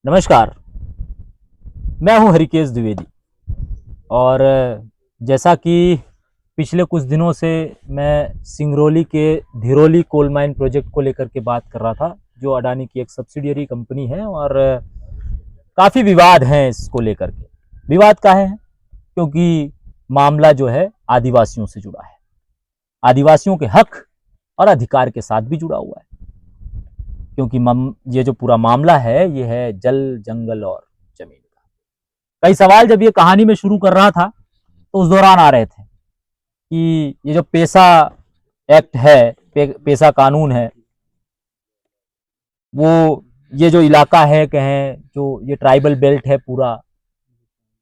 नमस्कार। मैं हूं हरिकेश द्विवेदी और जैसा कि पिछले कुछ दिनों से मैं सिंगरौली के धिरोली कोल माइन प्रोजेक्ट को लेकर के बात कर रहा था, जो अडानी की एक सब्सिडियरी कंपनी है और काफ़ी विवाद हैं इसको लेकर के। विवाद काहे हैं? क्योंकि मामला जो है आदिवासियों से जुड़ा है, आदिवासियों के हक और अधिकार के साथ भी जुड़ा हुआ है। क्योंकि ये जो पूरा मामला है ये है जल, जंगल और जमीन का। कई सवाल जब ये कहानी में शुरू कर रहा था तो उस दौरान आ रहे थे कि ये जो पेसा एक्ट है, पेसा कानून है, वो ये जो इलाका है, कहें जो ये ट्राइबल बेल्ट है पूरा,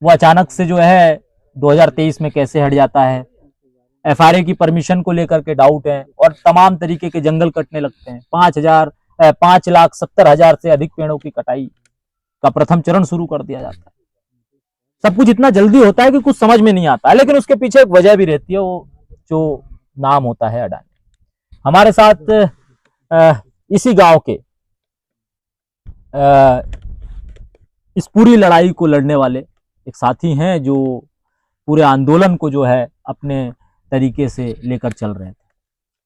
वो अचानक से जो है 2023 में कैसे हट जाता है। एफआरए की परमिशन को लेकर के डाउट है और तमाम तरीके के जंगल कटने लगते हैं। 5,70,000 से अधिक पेड़ों की कटाई का प्रथम चरण शुरू कर दिया जाता है। सब कुछ इतना जल्दी होता है कि कुछ समझ में नहीं आता है, लेकिन उसके पीछे एक वजह भी रहती है, वो जो नाम होता है अडानी। हमारे साथ इसी गांव के इस पूरी लड़ाई को लड़ने वाले एक साथी हैं, जो पूरे आंदोलन को जो है अपने तरीके से लेकर चल रहे थे।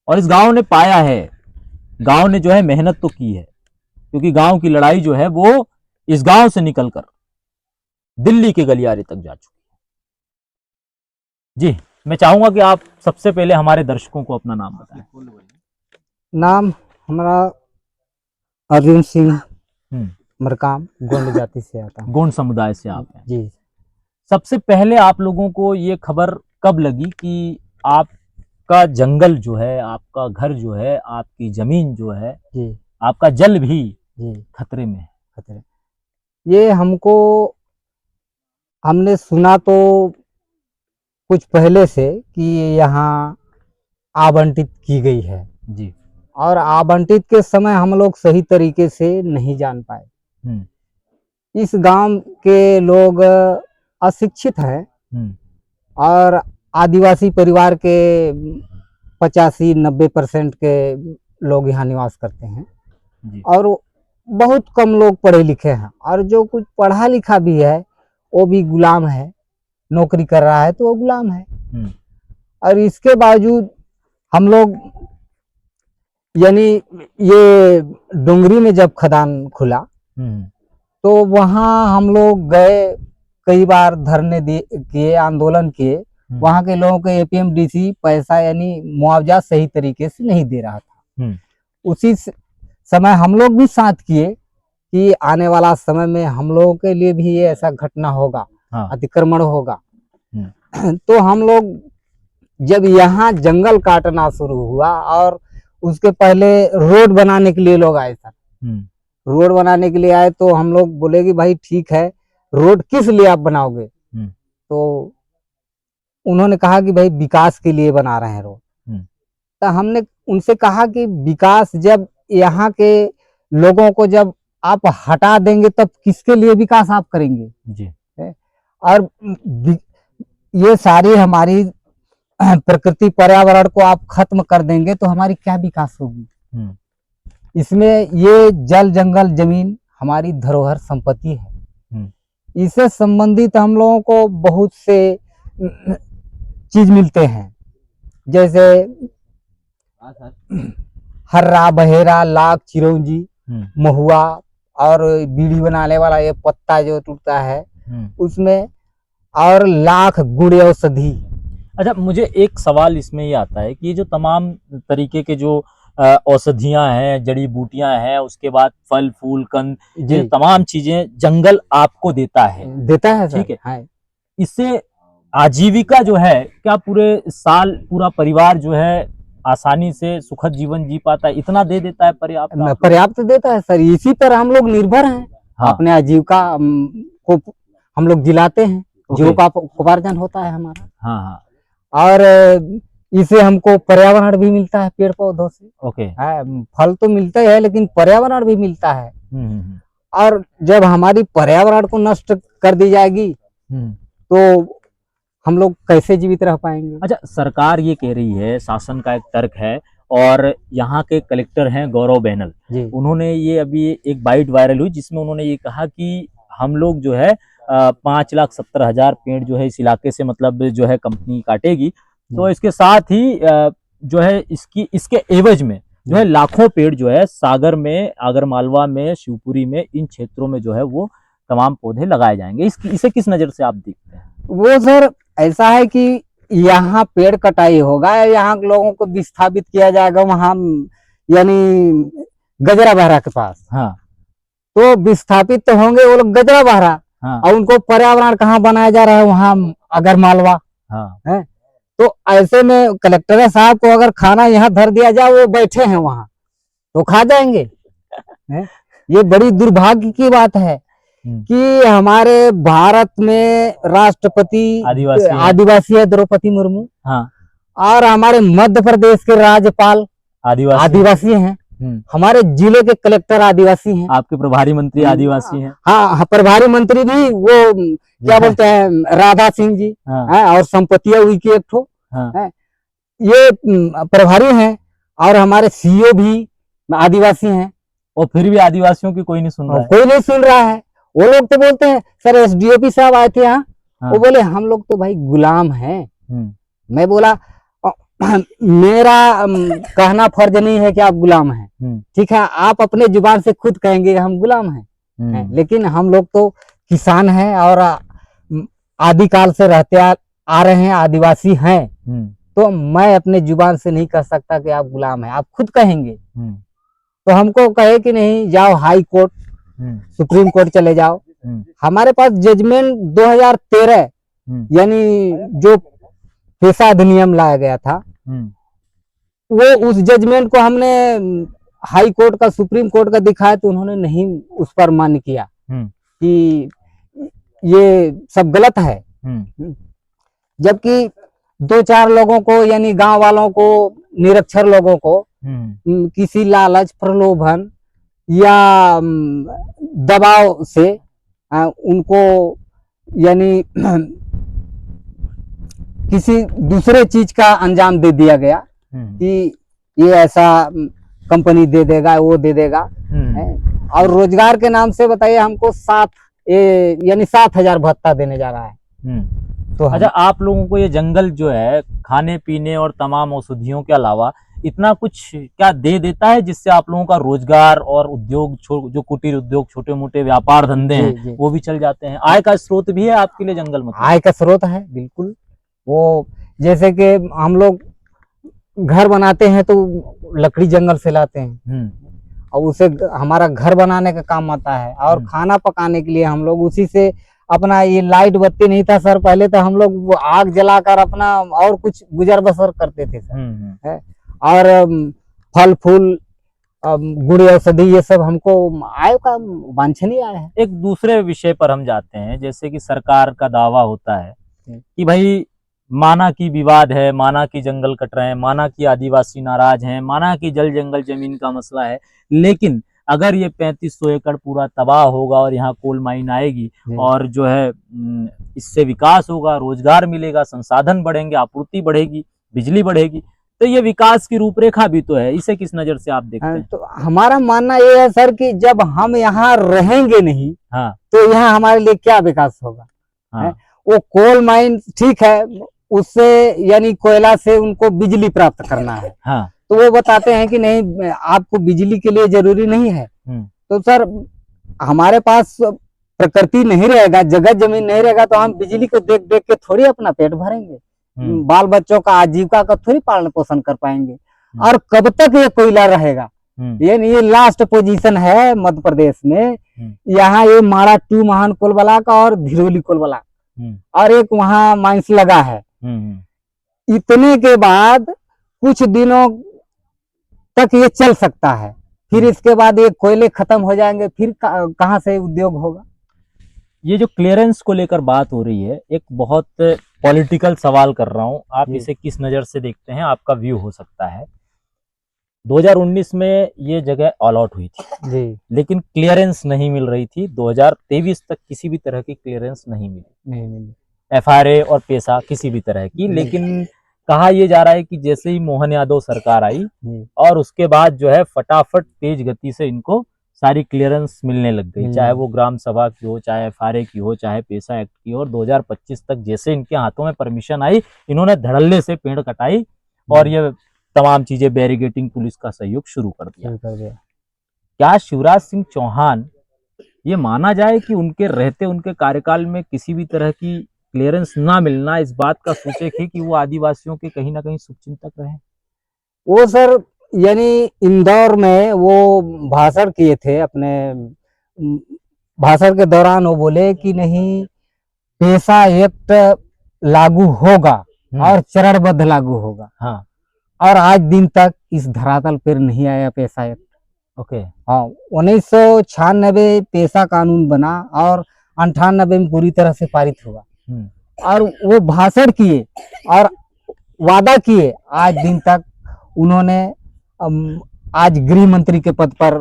और इस गांव ने पाया है, गांव ने जो है मेहनत तो की है, क्योंकि गांव की लड़ाई जो है वो इस गांव से निकलकर दिल्ली के गलियारे तक जा चुकी है। जी, मैं चाहूंगा कि आप सबसे पहले हमारे दर्शकों को अपना नाम बताएं। नाम हमारा अर्जुन सिंह मरकाम, गोंड जाति से आता है। गोंड समुदाय से आप हैं जी। सबसे पहले आप लोगों को ये खबर कब लगी कि आपका जंगल जो है, आपका घर जो है, आपकी जमीन जो है, जी, आपका जल भी जी खतरे में है? खतरे ये हमने सुना तो कुछ पहले से कि यहाँ आवंटित की गई है जी। और आवंटित के समय हम लोग सही तरीके से नहीं जान पाए। इस गांव के लोग अशिक्षित हैं और आदिवासी परिवार के 85-90% के लोग यहाँ निवास करते हैं जी। और बहुत कम लोग पढ़े लिखे हैं, और जो कुछ पढ़ा लिखा भी है वो भी गुलाम है, नौकरी कर रहा है तो वो गुलाम है। और इसके बावजूद हम लोग, यानी ये डोंगरी में जब खदान खुला तो वहाँ हम लोग गए, कई बार धरने किए, आंदोलन किए। वहाँ के लोगों को एपीएमडीसी पैसा यानी मुआवजा सही तरीके से नहीं दे रहा था। उसी समय हम लोग भी साथ किए कि आने वाला समय में हम लोगों के लिए भी ये ऐसा घटना होगा, अतिक्रमण होगा। तो हम लोग जब यहाँ जंगल काटना शुरू हुआ, और उसके पहले रोड बनाने के लिए लोग आए सर, रोड बनाने के लिए आए तो हम लोग बोले कि भाई ठीक है, रोड किस लिए आप बनाओगे? तो उन्होंने कहा कि भाई विकास के लिए बना रहे हैं रोड। तो हमने उनसे कहा कि विकास जब यहाँ के लोगों को जब आप हटा देंगे तब किसके लिए विकास आप करेंगे? जी। और ये सारी हमारी प्रकृति पर्यावरण को आप खत्म कर देंगे तो हमारी क्या विकास होगी? इसमें ये जल, जंगल, जमीन हमारी धरोहर संपत्ति है। इससे संबंधित हम लोगों को बहुत से चीज मिलते हैं, जैसे हर्रा, बहेरा, लाख, चिरौंजी, महुआ और बीड़ी बनाने वाला ये पत्ता जो टूटता है उसमें, और लाख गुण औषधि। अच्छा, मुझे एक सवाल इसमें ये आता है कि ये जो तमाम तरीके के जो औषधियां हैं, जड़ी बूटियां हैं, उसके बाद फल फूल कंद, ये तमाम चीजें जंगल आपको देता है ठीक है। हाँ। इससे आजीविका जो है, क्या पूरे साल पूरा परिवार जो है आसानी से सुखद जीवन जी पाता है? इतना दे देता है? पर्याप्त देता है सर, इसी पर हम लोग निर्भर हैं। अपने आजीविका को हम लोग जिलाते हैं, जीविका उपार्जन होता है हमारा। और इसे हमको पर्यावरण भी मिलता है, पेड़ पौधों से। फल तो मिलता है लेकिन पर्यावरण भी मिलता है। और जब हमारी पर्यावरण को नष्ट कर दी जाएगी तो हम लोग कैसे जीवित रह पाएंगे? अच्छा, सरकार ये कह रही है, शासन का एक तर्क है और यहाँ के कलेक्टर हैं गौरव बैनल जी उन्होंने ये अभी एक बाइट वायरल हुई जिसमें उन्होंने ये कहा कि हम लोग जो है 5,70,000 पेड़ जो है इस इलाके से मतलब जो है कंपनी काटेगी। तो इसके साथ ही जो है इसके एवज में जो है लाखों पेड़ जो है सागर में, आगरमालवा में, शिवपुरी में, इन क्षेत्रों में जो है वो तमाम पौधे लगाए जाएंगे। इसे किस नजर से आप देखते हैं? वो सर ऐसा है कि यहाँ पेड़ कटाई होगा, यहाँ के लोगों को विस्थापित किया जाएगा वहां यानी गजरा बहरा के पास। हाँ तो विस्थापित तो होंगे वो लोग गजरा बहरा। हाँ और उनको पर्यावरण कहाँ बनाया जा रहा है, वहां आगरमालवा हाँ है। तो ऐसे में कलेक्टर साहब को अगर खाना यहाँ धर दिया जाए, वो बैठे हैं वहां तो खा जाएंगे है? ये बड़ी दुर्भाग्य की बात है कि हमारे भारत में राष्ट्रपति आदिवासी है द्रौपदी मुर्मू। हाँ। और हमारे मध्य प्रदेश के राज्यपाल आदिवासी हैं। हमारे जिले के कलेक्टर आदिवासी हैं। आपके प्रभारी मंत्री आदिवासी हैं। हाँ, प्रभारी मंत्री भी वो क्या बोलते हैं राधा सिंह जी। हाँ। और संपत्तियां हुई की एक ठो। हाँ। ये प्रभारी हैं और हमारे सीओ भी आदिवासी हैं। और फिर भी आदिवासियों की कोई नहीं सुन रहा है। कोई नहीं सुन रहा है। वो लोग तो बोलते हैं सर एसडीओपी साहब आए थे यहाँ। हाँ। वो बोले हम लोग तो भाई गुलाम हैं। मैं बोला मेरा कहना फर्ज नहीं है कि आप गुलाम हैं, ठीक है, आप अपने जुबान से खुद कहेंगे हम गुलाम हैं। लेकिन हम लोग तो किसान हैं और आदिकाल से रहते आ रहे हैं, आदिवासी हैं। तो मैं अपने जुबान से नहीं कह सकता कि आप गुलाम हैं, आप खुद कहेंगे। तो हमको कहे कि नहीं जाओ हाई कोर्ट, सुप्रीम कोर्ट चले जाओ। हमारे पास जजमेंट 2013 यानी जो पेशा अधिनियम लाया गया था, वो उस जजमेंट को हमने हाई कोर्ट का, सुप्रीम कोर्ट का दिखाया तो उन्होंने नहीं उस पर मान्य किया कि ये सब गलत है। जबकि 2-4 लोगों को यानी गांव वालों को, निरक्षर लोगों को किसी लालच, प्रलोभन या दबाव से उनको यानी किसी दूसरे चीज का अंजाम दे दिया गया कि ये ऐसा कंपनी दे देगा, वो दे देगा। और रोजगार के नाम से बताइए हमको 7,000 भत्ता देने जा रहा है। तो अच्छा, आप लोगों को ये जंगल जो है खाने पीने और तमाम औषधियों के अलावा इतना कुछ क्या दे देता है जिससे आप लोगों का रोजगार और उद्योग, जो कुटीर उद्योग, छोटे मोटे व्यापार धंधे हैं वो भी चल जाते हैं? आय का स्रोत भी है आपके लिए जंगल? मतलब आय का स्रोत है बिल्कुल। वो जैसे कि हम लोग घर बनाते हैं तो लकड़ी जंगल से लाते हैं और उसे हमारा घर बनाने का काम आता है। और खाना पकाने के लिए हम लोग उसी से अपना, ये लाइट बत्ती नहीं था सर पहले, तो हम लोग आग जलाकर अपना और कुछ गुजर बसर करते थे सर। और फल फूल, गुड़ औषधि, ये सब हमको आय का वांछनीय आय है। एक दूसरे विषय पर हम जाते हैं, जैसे कि सरकार का दावा होता है कि भाई माना की विवाद है, माना की जंगल कट रहे हैं, माना की आदिवासी नाराज हैं, माना की जल जंगल जमीन का मसला है, लेकिन अगर ये 3500 एकड़ पूरा तबाह होगा और यहाँ कोल माइन आएगी और जो है इससे विकास होगा, रोजगार मिलेगा, संसाधन बढ़ेंगे, आपूर्ति बढ़ेगी, बिजली बढ़ेगी, तो ये विकास की रूपरेखा भी तो है। इसे किस नजर से आप देखते हैं? तो हमारा मानना ये है सर कि जब हम यहाँ रहेंगे नहीं, हाँ, तो यहाँ हमारे लिए क्या विकास होगा? हाँ। वो कोल माइन ठीक है, उससे यानी कोयला से उनको बिजली प्राप्त करना है। हाँ। तो वो बताते हैं कि नहीं आपको बिजली के लिए जरूरी नहीं है। तो सर हमारे पास प्रकृति नहीं रहेगा, जगह जमीन नहीं रहेगा, तो हम बिजली को देख देख के थोड़ी अपना पेट भरेंगे, बाल बच्चों का आजीविका का थोड़ी पालन पोषण कर पाएंगे। और कब तक ये कोयला रहेगा? ये लास्ट पोजीशन है मध्य प्रदेश में। यहाँ ये माड़ा 2 महान कोल ब्लॉक और धिरोली कोल ब्लॉक और एक वहाँ माइंस लगा है। इतने के बाद कुछ दिनों तक ये चल सकता है, फिर इसके बाद ये कोयले खत्म हो जाएंगे, फिर कहाँ से उद्योग होगा? ये जो क्लियरेंस को लेकर बात हो रही है, एक बहुत पॉलिटिकल सवाल कर रहा हूं, आप इसे किस नजर से देखते हैं? आपका व्यू हो सकता है। 2019 में ये जगह ऑल आउट हुई थी जी, लेकिन क्लियरेंस नहीं मिल रही थी। 2023 तक किसी भी तरह की क्लियरेंस नहीं मिली। FRA और पेशा किसी भी तरह की, लेकिन कहा यह जा रहा है कि जैसे ही मोहन यादव सरकार आई जी। और उसके बाद जो है फटाफट तेज गति से इनको सारी क्लियरेंस मिलने लग गई, चाहे वो ग्राम सभा की हो, चाहे FRA की हो, चाहे पेशा एक्ट की हो। और 2025 तक जैसे इनके हाथों में परमिशन आई, इन्होंने धड़ल्ले से पेड़ कटाई और ये तमाम चीजें बैरिगेटिंग, पुलिस का सहयोग शुरू कर दिया। क्या शिवराज सिंह चौहान, ये माना जाए कि उनके रहते, उनके कार्यकाल में किसी भी तरह की क्लियरेंस ना मिलना इस बात का सूचक है कि वो आदिवासियों के कहीं ना कहीं शुभचिंतक रहे? वो सर, यानी इंदौर में वो भाषण किए थे, अपने भाषण के दौरान वो बोले कि नहीं, पेशा एक्ट लागू होगा और चरणबद्ध लागू होगा। हाँ। और आज दिन तक इस धरातल पर नहीं आया पेशा एक्ट। ओके। हाँ, 1996 पेशा कानून बना और 98 में पूरी तरह से पारित हुआ। और वो भाषण किए और वादा किए, आज दिन तक उन्होंने आज गृह मंत्री के पद पर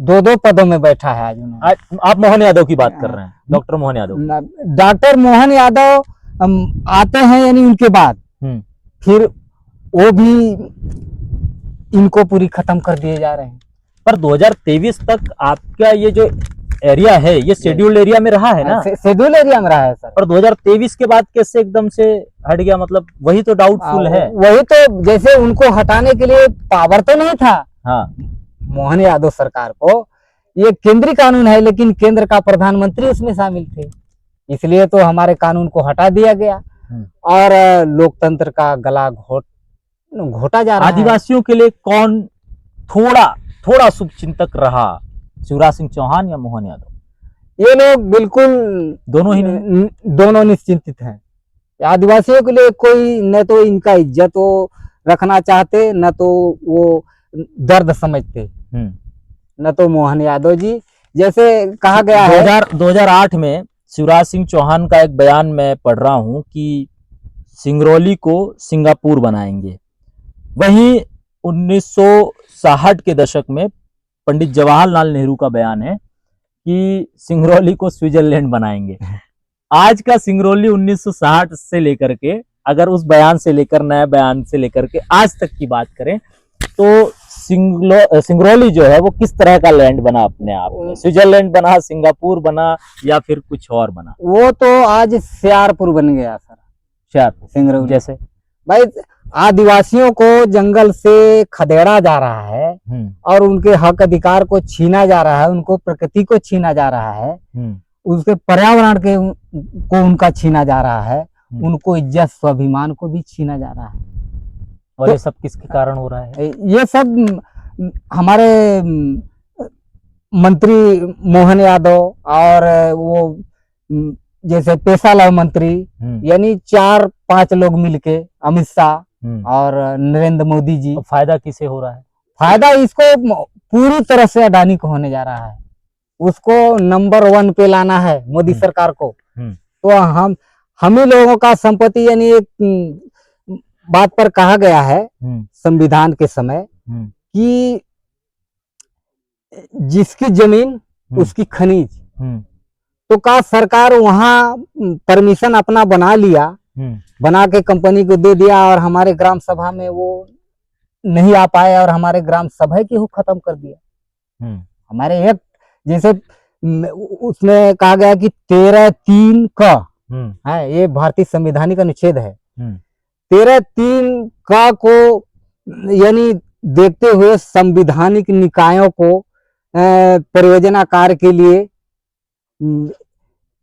2-2 पदों में बैठा है। आज आप मोहन यादव की बात कर रहे हैं, डॉक्टर मोहन यादव? डॉक्टर मोहन यादव आते हैं, यानी उनके बाद फिर वो भी इनको पूरी खत्म कर दिए जा रहे हैं। पर 2023 तक आपका ये जो एरिया है, ये शेड्यूल्ड एरिया में रहा है ना? शेड्यूल एरिया में रहा है सर। पर 2023 के बाद कैसे एकदम से हट गया? मतलब वही तो डाउटफुल है। वही तो, जैसे उनको हटाने के लिए पावर तो नहीं था। हाँ, मोहन यादव सरकार को, ये केंद्रीय कानून है, लेकिन केंद्र का प्रधानमंत्री उसमें शामिल थे, इसलिए तो हमारे कानून को हटा दिया गया और लोकतंत्र का गला घोटा जा रहा है। आदिवासियों के लिए कौन थोड़ा शुभचिंतक रहा, शिवराज सिंह चौहान या मोहन यादव? ये लोग बिल्कुल दोनों निश्चिंतित हैं। आदिवासियों के लिए कोई न तो इनका इज्जत वो रखना चाहते, न तो वो दर्द समझते, न तो मोहन यादव जी। जैसे कहा गया है 2008 में शिवराज सिंह चौहान का एक बयान मैं पढ़ रहा हूं कि सिंगरौली को सिंगापुर बनाएंगे। वहीं 1960 के दशक में पंडित जवाहरलाल नेहरू का बयान है कि सिंगरौली को स्विट्जरलैंड बनाएंगे। आज का सिंगरौली 1960 से लेकर के, अगर उस बयान से लेकर, नया बयान से लेकर के आज तक की बात करें तो सिंगरौली जो है वो किस तरह का लैंड बना अपने आप में? स्विट्जरलैंड बना, सिंगापुर बना, या फिर कुछ और बना? वो तो आज सियारपुर बन गया सर। सियारपुर सिंगरौली जैसे भाई, आदिवासियों को जंगल से खदेड़ा जा रहा है और उनके हक अधिकार को छीना जा रहा है, उनको प्रकृति को छीना जा रहा है, उसके पर्यावरण के को उनका छीना जा रहा है, उनको इज्जत स्वाभिमान को भी छीना जा रहा है। और ये सब किसके कारण हो रहा है? ये सब हमारे मंत्री मोहन यादव और वो जैसे पेशालाल मंत्री, यानी 4-5 लोग मिलके, अमित शाह और नरेंद्र मोदी जी। तो फायदा किसे हो रहा है? फायदा इसको पूरी तरह से अडानी को होने जा रहा है। उसको नंबर 1 पे लाना है मोदी सरकार को। तो हम ही लोगों का संपत्ति, यानी एक बात पर कहा गया है संविधान के समय कि जिसकी जमीन उसकी खनिज। तो का सरकार वहां परमिशन अपना बना लिया, बना के कंपनी को दे दिया और हमारे ग्राम सभा में वो नहीं आ पाए और हमारे ग्राम सभा की खत्म कर दिया। हमारे एक जैसे उसमें कहा गया कि 13(3) का है, ये भारतीय संवैधानिक अनुच्छेद है। 13(3) का को यानी देखते हुए संवैधानिक निकायों को परियोजना कार्य के लिए,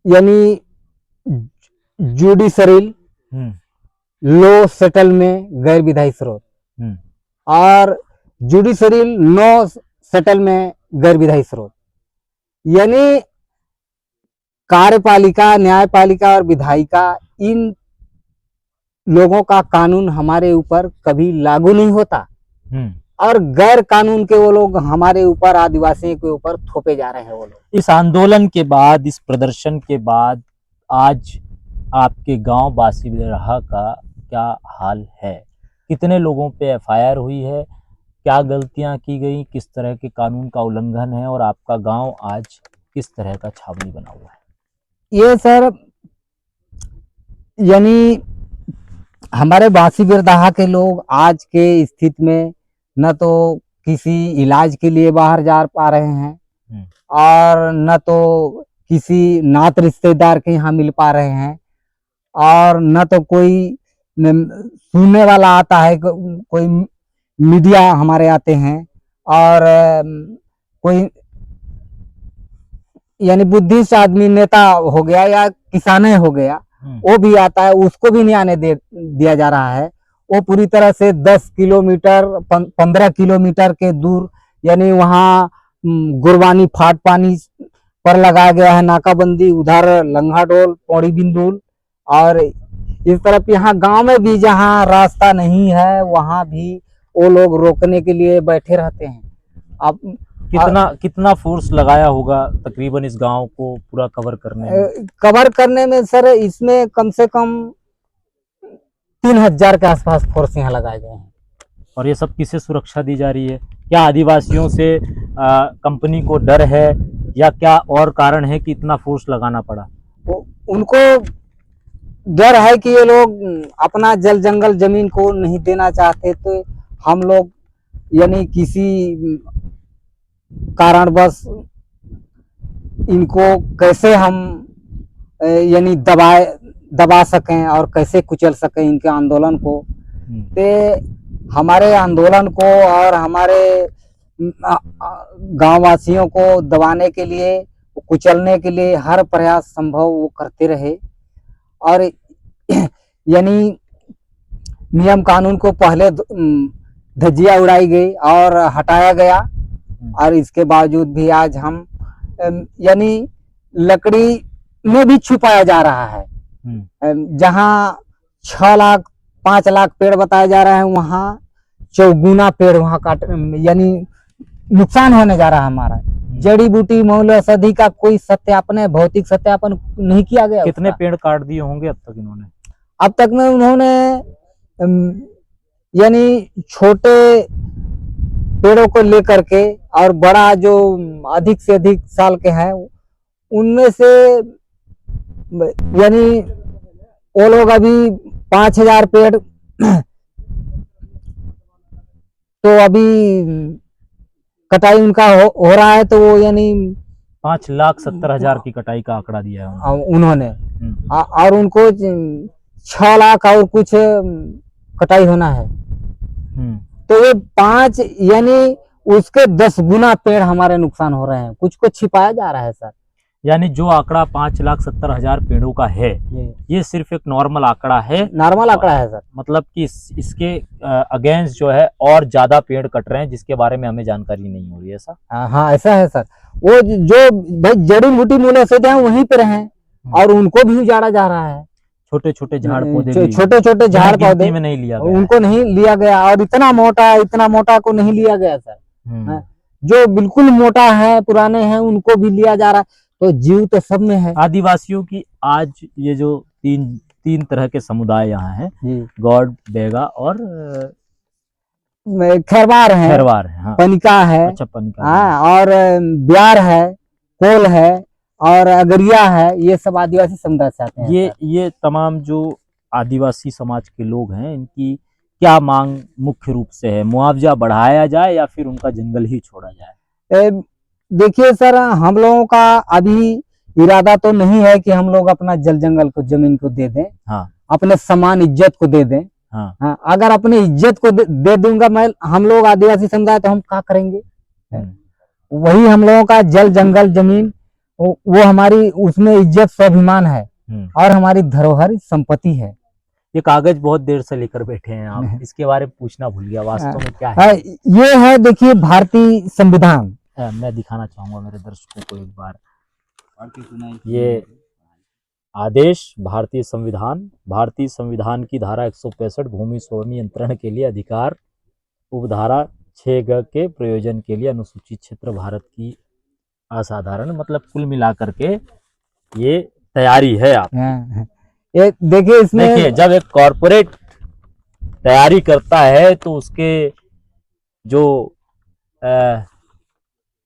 यानी जुडिशरी लो सेटल में गैर विधायी स्रोत और जुडिशरी नो सेटल में गैर विधायी स्रोत, यानी कार्यपालिका, न्यायपालिका और विधायिका, इन लोगों का कानून हमारे ऊपर कभी लागू नहीं होता और गैर कानून के वो लोग हमारे ऊपर, आदिवासियों के ऊपर थोपे जा रहे हैं वो लोग। इस आंदोलन के बाद, इस प्रदर्शन के बाद आज आपके गांव बासीबिरहा का क्या हाल है? कितने लोगों पे FIR हुई है? क्या गलतियां की गई? किस तरह के कानून का उल्लंघन है? और आपका गांव आज किस तरह का छावनी बना हुआ है? ये सर, यानी हमारे बासी बिरदाहा के लोग आज के स्थिति में न तो किसी इलाज के लिए बाहर जा पा रहे हैं और न तो किसी नात रिश्तेदार के यहाँ मिल पा रहे हैं, और न तो कोई सुनने वाला आता है, कोई मीडिया हमारे आते हैं, और कोई यानी बुद्धिस्ट आदमी नेता हो गया या किसाने हो गया, वो भी आता है, उसको भी नहीं आने दिया जा रहा है। वो पूरी तरह से 10 किलोमीटर 15 किलोमीटर के दूर, यानी वहाँ गुरबानी फाट पानी पर लगाया गया है नाकाबंदी, उधर लंगाडोल पौड़ी बिंदुल, और इस तरफ यहाँ गांव में भी जहाँ रास्ता नहीं है वहाँ भी वो लोग रोकने के लिए बैठे रहते हैं। अब कितना फोर्स लगाया होगा तकरीबन इस गांव को पूरा कवर करने में? सर इसमें कम से कम 3000 के आसपास फोर्स यहाँ लगाए गए हैं। और ये सब किसे सुरक्षा दी जा रही है? क्या आदिवासियों से कंपनी को डर है या क्या और कारण है कि इतना फोर्स लगाना पड़ा? उनको डर है कि ये लोग अपना जल जंगल जमीन को नहीं देना चाहते, तो हम लोग यानी किसी कारणवश इनको कैसे हम यानी दबा सकें और कैसे कुचल सकें इनके आंदोलन को। ते हमारे आंदोलन को और हमारे गांव वासियों को दबाने के लिए, कुचलने के लिए हर प्रयास संभव वो करते रहे, और यानी नियम कानून को पहले धज्जियां उड़ाई गई और हटाया गया, और इसके बावजूद भी आज हम यानी लकड़ी में भी छुपाया जा रहा है। जहां 6 लाख 5 लाख पेड़ बताया जा रहा है, वहां चौगुना पेड़ वहां काट यानी नुकसान होने जा रहा है हमारा। जड़ी बूटी मूल्य औषधि का कोई सत्यापन, भौतिक सत्यापन नहीं किया गया। कितने पेड़ काट दिए होंगे अब तक इन्होंने? अब तक में उन्होंने यानी छोटे पेड़ों को लेकर के और बड़ा जो अधिक से अधिक साल के हैं उनमें से यानी वो लोग अभी 5000 पेड़ तो अभी कटाई उनका हो रहा है, तो वो यानी 5,70,000 की कटाई का आंकड़ा दिया है उन्होंने, और उनको 6 लाख और कुछ कटाई होना है। तो ये 5 यानी उसके 10 गुना पेड़ हमारे नुकसान हो रहे हैं। कुछ को छिपाया जा रहा है सर। यानी जो आंकड़ा 5,70,000 पेड़ों का है, ये सिर्फ एक नॉर्मल आंकड़ा है। नॉर्मल आंकड़ा है सर। मतलब कि इसके अगेंस्ट जो है और ज्यादा पेड़ कट रहे हैं जिसके बारे में हमें जानकारी नहीं हो रही है, ऐसा? हाँ ऐसा है सर। वो जो भाई जड़ी बूटी मूल्य से वहीं पे रहे और उनको भी उजाड़ा जा रहा है। छोटे छोटे झाड़ पौधे, छोटे छोटे झाड़ पौधे में नहीं लिया गया, उनको नहीं लिया गया, और इतना मोटा को नहीं लिया गया सर। जो बिल्कुल मोटा है, पुराने हैं, उनको भी लिया जा रहा है। तो जीव तो सब में है। आदिवासियों की आज ये जो तीन तरह के समुदाय यहाँ हैं, गौड़, बेगा और खैरवार है, हाँ। पनिका है। अच्छा, पनिका। हाँ, और ब्यार है, कोल है और अगरिया है। ये सब आदिवासी समुदाय से आते हैं। ये तमाम जो आदिवासी समाज के लोग हैं, इनकी क्या मांग मुख्य रूप से है? मुआवजा बढ़ाया जाए या फिर उनका जंगल ही छोड़ा जाए? देखिए सर, हम लोगों का अभी इरादा तो नहीं है कि हम लोग अपना जल जंगल को, जमीन को दे दें। हाँ। अपने समान इज्जत को दे दें। हाँ। अगर अपने इज्जत को दे दूंगा मैं, हम लोग आदिवासी समुदाय, तो हम क्या करेंगे? वही हम लोगों का जल जंगल जमीन, वो हमारी, उसमें इज्जत स्वाभिमान है और हमारी धरोहर संपत्ति है। ये कागज बहुत देर से लेकर बैठे हैं आप, इसके बारे में पूछना भूल गया, वास्तव में क्या है? ये है, देखिए, भारतीय संविधान। मैं दिखाना चाहूंगा मेरे दर्शकों को एक बार। ये आदेश भारतीय संविधान की धारा 165 भूमि स्वामी नियंत्रण के लिए अधिकार, उपधारा 6 के प्रयोजन के लिए अनुसूचित क्षेत्र भारत की असाधारण, मतलब कुल मिलाकर के ये तैयारी है आप। ये देखिए, इसमें जब एक कॉर्पोरेट तैयारी करता है तो उसके जो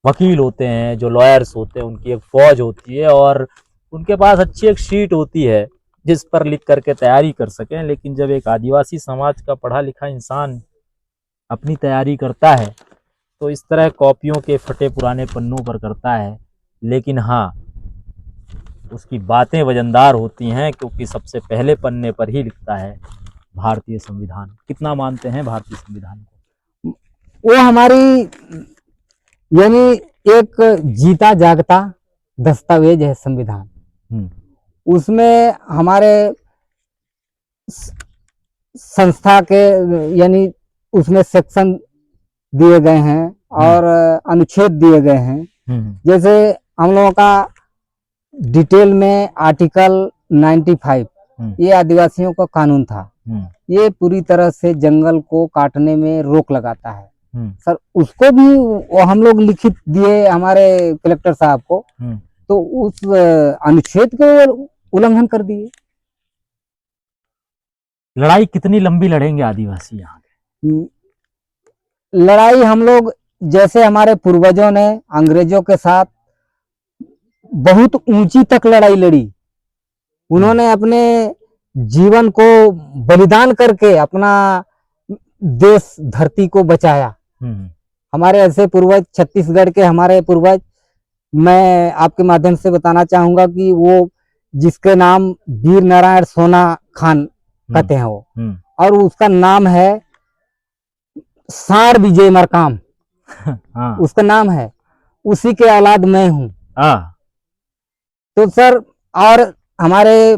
वकील होते हैं, जो लॉयर्स होते हैं, उनकी एक फौज होती है और उनके पास अच्छी एक शीट होती है जिस पर लिख करके तैयारी कर सकें। लेकिन जब एक आदिवासी समाज का पढ़ा लिखा इंसान अपनी तैयारी करता है तो इस तरह कॉपियों के फटे पुराने पन्नों पर करता है, लेकिन हाँ, उसकी बातें वजनदार होती हैं, क्योंकि सबसे पहले पन्ने पर ही लिखता है भारतीय संविधान। कितना मानते हैं भारतीय संविधान को? वो हमारी यानी एक जीता जागता दस्तावेज है संविधान। उसमें हमारे संस्था के यानी उसमें सेक्शन दिए गए हैं और अनुच्छेद दिए गए हैं। जैसे हम लोगों का डिटेल में आर्टिकल 95 ये आदिवासियों का कानून था। ये पूरी तरह से जंगल को काटने में रोक लगाता है सर। उसको भी वो हम लोग लिखित दिए हमारे कलेक्टर साहब को, तो उस अनुच्छेद को उल्लंघन कर दिए। लड़ाई कितनी लंबी लड़ेंगे आदिवासी यहाँ के? लड़ाई हम लोग जैसे हमारे पूर्वजों ने अंग्रेजों के साथ बहुत ऊंची तक लड़ाई लड़ी, उन्होंने अपने जीवन को बलिदान करके अपना देश धरती को बचाया। हमारे ऐसे पूर्वज छत्तीसगढ़ के हमारे पूर्वज, मैं आपके माध्यम से बताना चाहूंगा कि वो जिसके नाम वीर नारायण सोना खान कहते हैं वो, और उसका नाम है सार विजय मरकाम। हाँ। उसका नाम है, उसी के औलाद मैं हूँ। तो सर, और हमारे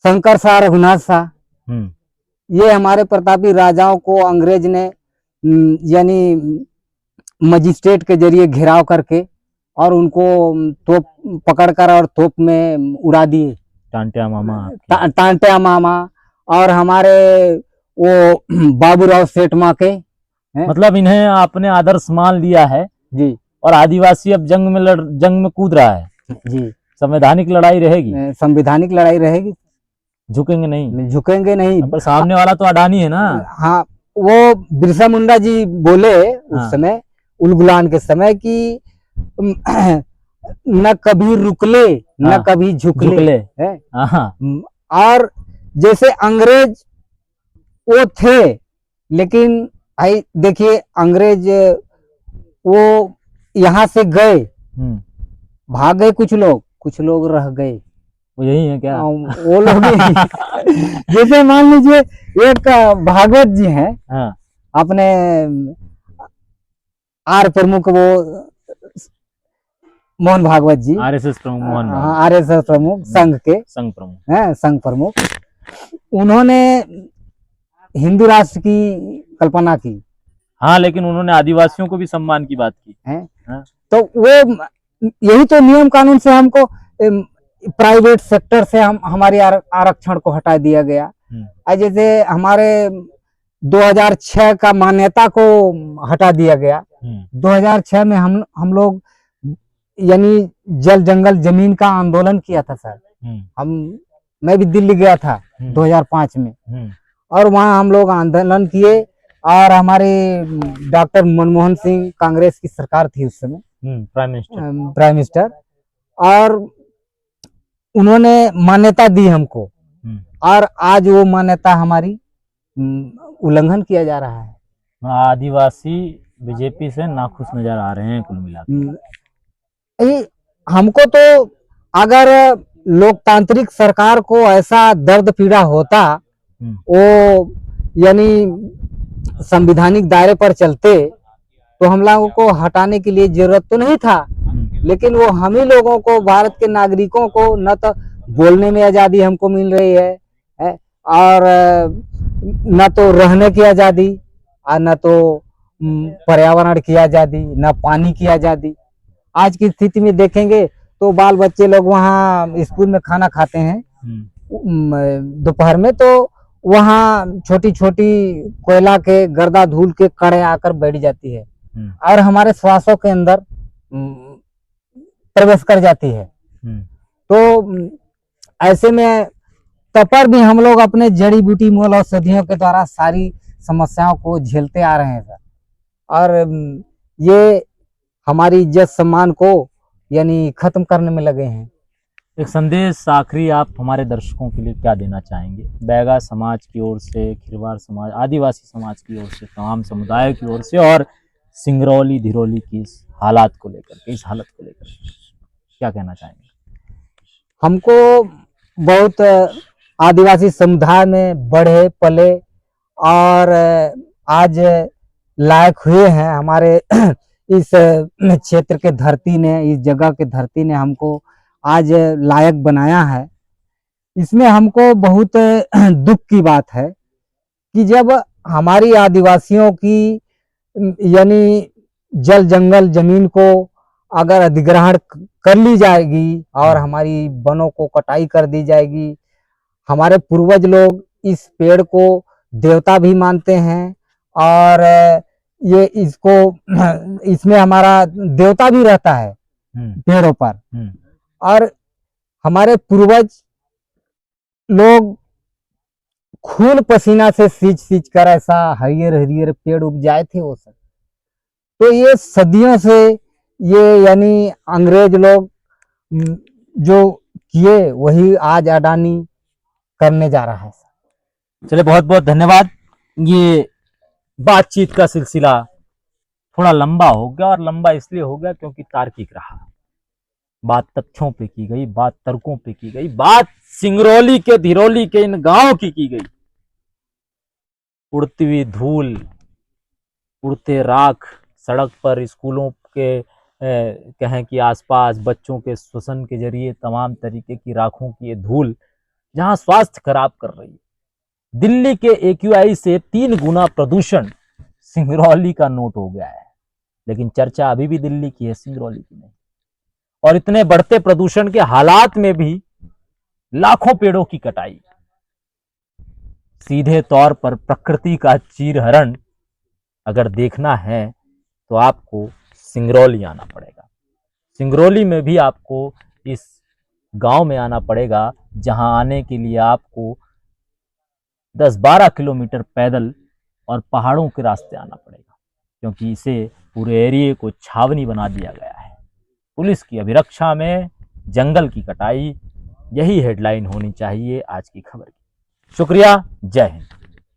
शंकर शाह रघुनाथ शाह, ये हमारे प्रतापी राजाओं को अंग्रेज ने यानी मजिस्ट्रेट के जरिए घेराव करके और उनको तोप पकड़कर और तोप में उड़ा दिए। टांटिया मामा और हमारे वो बाबूराव सेठमा के, मतलब इन्हें आपने आदर्श मान लिया है जी। और आदिवासी अब जंग में कूद रहा है जी। संवैधानिक लड़ाई रहेगी, संवैधानिक लड़ाई रहेगी, झुकेंगे नहीं, झुकेंगे नहीं। पर सामने वाला तो अडानी है ना। हाँ, वो बिरसा मुंडा जी बोले उस समय उलगुलान के समय कि न कभी रुकले न कभी झुकले है। और जैसे अंग्रेज वो थे, लेकिन भाई देखिए अंग्रेज वो यहाँ से गए, भाग गए, कुछ लोग रह गए। वो यही है क्या? वो लोग जैसे मान लीजिए एक भागवत जी हैं, अपने आर प्रमुख, वो मोहन भागवत जी, आरएसएस प्रमुख, मोहन आरएसएस प्रमुख, संघ प्रमुख हैं, संघ प्रमुख। उन्होंने हिंदू राष्ट्र की कल्पना की। हाँ, लेकिन उन्होंने आदिवासियों को भी सम्मान की बात की है। तो वो यही तो नियम कानून से हमको प्राइवेट सेक्टर से हमारी आरक्षण को हटा दिया गया। जैसे हमारे 2006 का मान्यता को हटा दिया गया। 2006 में हम लोग यानी जल जंगल जमीन का आंदोलन किया था सर। मैं भी दिल्ली गया था 2005 में, और वहाँ हम लोग आंदोलन किए, और हमारे डॉक्टर मनमोहन सिंह, कांग्रेस की सरकार थी उस समय, प्राइम मिनिस्टर, और उन्होंने मान्यता दी हमको, और आज वो मान्यता हमारी उल्लंघन किया जा रहा है। आदिवासी बीजेपी से नाखुश नजर आ रहे हैं कुल मिलाकर। हमको तो अगर लोकतांत्रिक सरकार को ऐसा दर्द पीड़ा होता, वो यानी संवैधानिक दायरे पर चलते, तो हम लोगों को हटाने के लिए जरूरत तो नहीं था। लेकिन वो हम ही लोगों को, भारत के नागरिकों को, न तो बोलने में आज़ादी हमको मिल रही है और न तो रहने की आज़ादी, और न तो पर्यावरण की आज़ादी, न पानी की आज़ादी। आज की स्थिति में देखेंगे तो बाल बच्चे लोग वहाँ स्कूल में खाना खाते हैं दोपहर में, तो वहाँ छोटी छोटी कोयला के गर्दा धूल के कड़े आकर बैठ जाती है और हमारे श्वासों के अंदर प्रवेश कर जाती है। तो ऐसे में तपर भी हम लोग अपने जड़ी बूटी मूल औषधियों के द्वारा सारी समस्याओं को झेलते आ रहे हैं सर, और ये हमारी इज्जत सम्मान को यानी खत्म करने में लगे हैं। एक संदेश आखिरी आप हमारे दर्शकों के लिए क्या देना चाहेंगे? बैगा समाज की ओर से, खिरवार समाज, आदिवासी समाज की ओर से, तमाम समुदायों की ओर से, और सिंगरौली धिरोली की इस हालात को लेकर के, इस हालत को लेकर क्या कहना चाहेंगे? हमको बहुत आदिवासी समुदाय में बढ़े पले और आज लायक हुए हैं। हमारे इस क्षेत्र के धरती ने, इस जगह के धरती ने हमको आज लायक बनाया है। इसमें हमको बहुत दुख की बात है कि जब हमारी आदिवासियों की यानी जल जंगल जमीन को अगर अधिग्रहण कर ली जाएगी और हमारी वनों को कटाई कर दी जाएगी, हमारे पूर्वज लोग इस पेड़ को देवता भी मानते हैं और ये इसको इसमें हमारा देवता भी रहता है पेड़ों पर। और हमारे पूर्वज लोग खून पसीना से सींच सींच कर ऐसा हरियर हरियर पेड़ उपजाए थे वो सब। तो ये सदियों से ये यानी अंग्रेज लोग जो किए वही आज अडानी करने जा रहा है। चलिए, बहुत बहुत धन्यवाद। ये बातचीत का सिलसिला थोड़ा लंबा हो गया, और लंबा इसलिए हो गया क्योंकि तार्किक रहा। बात तथ्यों पे की गई, बात तर्कों पे की गई, बात सिंगरौली के, धिरोली के इन गांवों की गई। उड़ती हुई धूल, उड़ते राख, सड़क पर, स्कूलों के कहें कि आसपास बच्चों के श्वसन के जरिए तमाम तरीके की राखों की ये धूल जहां स्वास्थ्य खराब कर रही है। दिल्ली के AQI से 3 गुना प्रदूषण सिंगरौली का नोट हो गया है, लेकिन चर्चा अभी भी दिल्ली की है, सिंगरौली की नहीं। और इतने बढ़ते प्रदूषण के हालात में भी लाखों पेड़ों की कटाई, सीधे तौर पर प्रकृति का चीरहरण अगर देखना है तो आपको सिंगरौली आना पड़ेगा। सिंगरौली में भी आपको इस गांव में आना पड़ेगा, जहां आने के लिए आपको 10-12 किलोमीटर पैदल और पहाड़ों के रास्ते आना पड़ेगा, क्योंकि इसे पूरे एरिए को छावनी बना दिया गया है। पुलिस की अभिरक्षा में जंगल की कटाई, यही हेडलाइन होनी चाहिए आज की खबर की। शुक्रिया, जय हिंद।